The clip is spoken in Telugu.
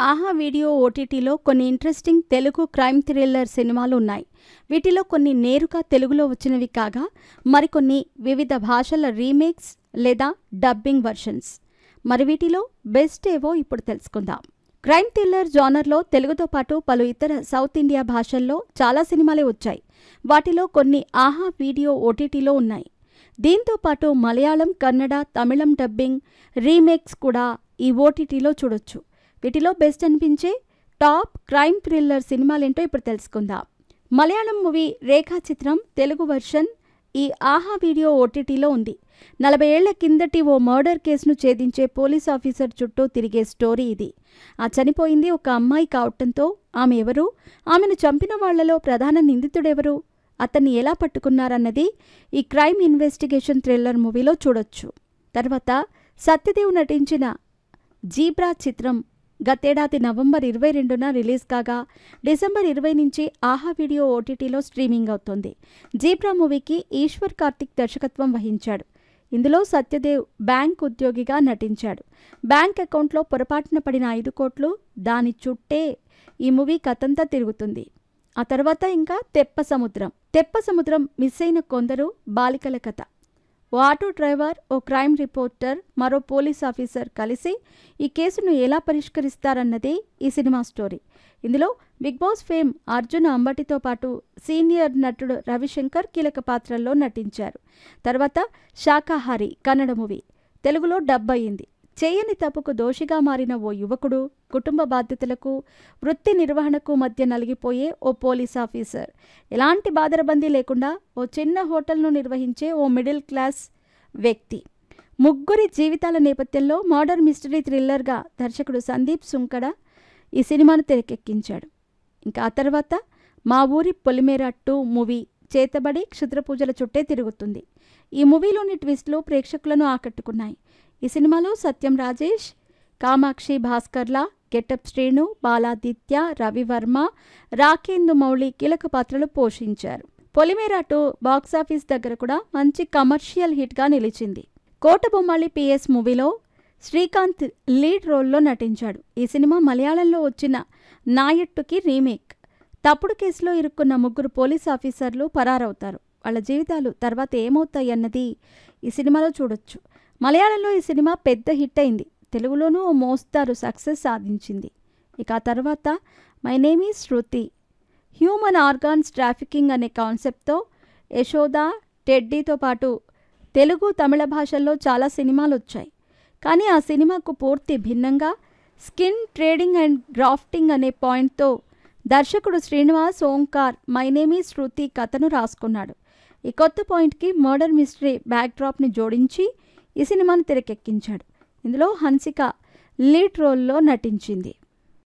ఆహా వీడియో ఓటీటీలో కొన్ని ఇంట్రెస్టింగ్ తెలుగు క్రైమ్ థ్రిల్లర్ సినిమాలు ఉన్నాయి. వీటిలో కొన్ని నేరుగా తెలుగులో వచ్చినవి కాగా మరికొన్ని వివిధ భాషల రీమేక్స్ లేదా డబ్బింగ్ వర్షన్స్. మరి వీటిలో బెస్ట్ ఏవో ఇప్పుడు తెలుసుకుందాం. క్రైమ్ థ్రిల్లర్ జానర్లో తెలుగుతో పాటు పలు ఇతర సౌత్ ఇండియా భాషల్లో చాలా సినిమాలే వచ్చాయి. వాటిలో కొన్ని ఆహా వీడియో ఓటీటీలో ఉన్నాయి. దీంతో పాటు మలయాళం, కన్నడ, తమిళం డబ్బింగ్ రీమేక్స్ కూడా ఈ ఓటీటీలో చూడొచ్చు. వీటిలో బెస్ట్ అనిపించే టాప్ క్రైమ్ థ్రిల్లర్ సినిమాలేంటో ఇప్పుడు తెలుసుకుందాం. మలయాళం మూవీ రేఖా చిత్రం తెలుగు వర్షన్ ఈ ఆహా వీడియో ఓటీటీలో ఉంది. 40 ఏళ్ల కిందటి ఓ మర్డర్ కేసును ఛేదించే పోలీస్ ఆఫీసర్ చుట్టూ తిరిగే స్టోరీ ఇది. ఆ చనిపోయింది ఒక అమ్మాయి కావటంతో ఆమె ఎవరు, ఆమెను చంపిన వాళ్లలో ప్రధాన నిందితుడెవరు, అతన్ని ఎలా పట్టుకున్నారన్నది ఈ క్రైమ్ ఇన్వెస్టిగేషన్ థ్రిల్లర్ మూవీలో చూడొచ్చు. తర్వాత సత్యదేవ్ నటించిన జీబ్రా చిత్రం గతేడాది నవంబర్ 22న రిలీజ్ కాగా డిసెంబర్ 20 నుంచి ఆహా వీడియో ఓటీటీలో స్ట్రీమింగ్ అవుతోంది. జీబ్రా మూవీకి ఈశ్వర్ కార్తిక్ దర్శకత్వం వహించాడు. ఇందులో సత్యదేవ్ బ్యాంక్ ఉద్యోగిగా నటించాడు. బ్యాంక్ అకౌంట్లో పొరపాటున పడిన 5 కోట్లు, దాని చుట్టే ఈ మూవీ కథంతా తిరుగుతుంది. ఆ తర్వాత ఇంకా తెప్ప సముద్రం మిస్ అయిన కొందరు బాలికల కథ. ఓ ఆటో డ్రైవర్, ఓ క్రైమ్ రిపోర్టర్, మరో పోలీస్ ఆఫీసర్ కలిసి ఈ కేసును ఎలా పరిష్కరిస్తారన్నదే ఈ సినిమా స్టోరీ. ఇందులో బిగ్ బాస్ ఫేమ్ అర్జున్ అంబటితో పాటు సీనియర్ నటుడు రవిశంకర్ కీలక పాత్రల్లో నటించారు. తర్వాత శాకాహారి కన్నడ మూవీ తెలుగులో డబ్ అయింది. చేయని తప్పుకు దోషిగా మారిన ఓ యువకుడు కుటుంబ బాధ్యతలకు, వృత్తి నిర్వహణకు మధ్య నలిగిపోయే ఓ పోలీస్ ఆఫీసర్, ఎలాంటి బాదరబందీ లేకుండా ఓ చిన్న హోటల్ను నిర్వహించే ఓ మిడిల్ క్లాస్ వ్యక్తి, ముగ్గురి జీవితాల నేపథ్యంలో మర్డర్ మిస్టరీ థ్రిల్లర్గా దర్శకుడు సందీప్ సుంకడ ఈ సినిమాను తెరకెక్కించాడు. ఇంకా ఆ తర్వాత మా ఊరి పొలిమేర 2 మూవీ చేతబడి క్షుద్రపూజల చుట్టే తిరుగుతుంది. ఈ మూవీలోని ట్విస్టులు ప్రేక్షకులను ఆకట్టుకున్నాయి. ఈ సినిమాలో సత్యం రాజేష్, కామాక్షి భాస్కర్ల, గెటప్ శ్రీను, బాలాదిత్య, రవివర్మ, రాకేందు మౌళి కీలక పాత్రలు పోషించారు. పొలిమేర 2 బాక్సాఫీస్ దగ్గర కూడా మంచి కమర్షియల్ హిట్గా నిలిచింది. కోటబొమ్మాళి PS మూవీలో శ్రీకాంత్ లీడ్ రోల్లో నటించాడు. ఈ సినిమా మలయాళంలో వచ్చిన నాయట్టుకి రీమేక్. తప్పుడు కేసులో ఇరుక్కున్న 3 పోలీస్ ఆఫీసర్లు పరారవుతారు. వాళ్ళ జీవితాలు తర్వాత ఏమవుతాయన్నది ఈ సినిమాలో చూడొచ్చు. మలయాళంలో ఈ సినిమా పెద్ద హిట్ అయింది. తెలుగులోనూ ఓ మోస్తారు సక్సెస్ సాధించింది. ఇక ఆ తర్వాత my name is Shruti human organs trafficking అనే కాన్సెప్ట్తో యశోద, టెడ్డీతో పాటు తెలుగు, తమిళ భాషల్లో చాలా సినిమాలు వచ్చాయి. కానీ ఆ సినిమాకు పూర్తి భిన్నంగా స్కిన్ ట్రేడింగ్ అండ్ గ్రాఫ్టింగ్ అనే పాయింట్తో దర్శకుడు Srinivas Omkar my name is Shruti కథను రాసుకున్నాడు. ఈ కొత్త పాయింట్కి మర్డర్ మిస్టరీ బ్యాక్డ్రాప్ని జోడించి ఈ సినిమాను తెరకెక్కించాడు. ఇందులో హన్సిక లీడ్ రోల్లో నటించింది.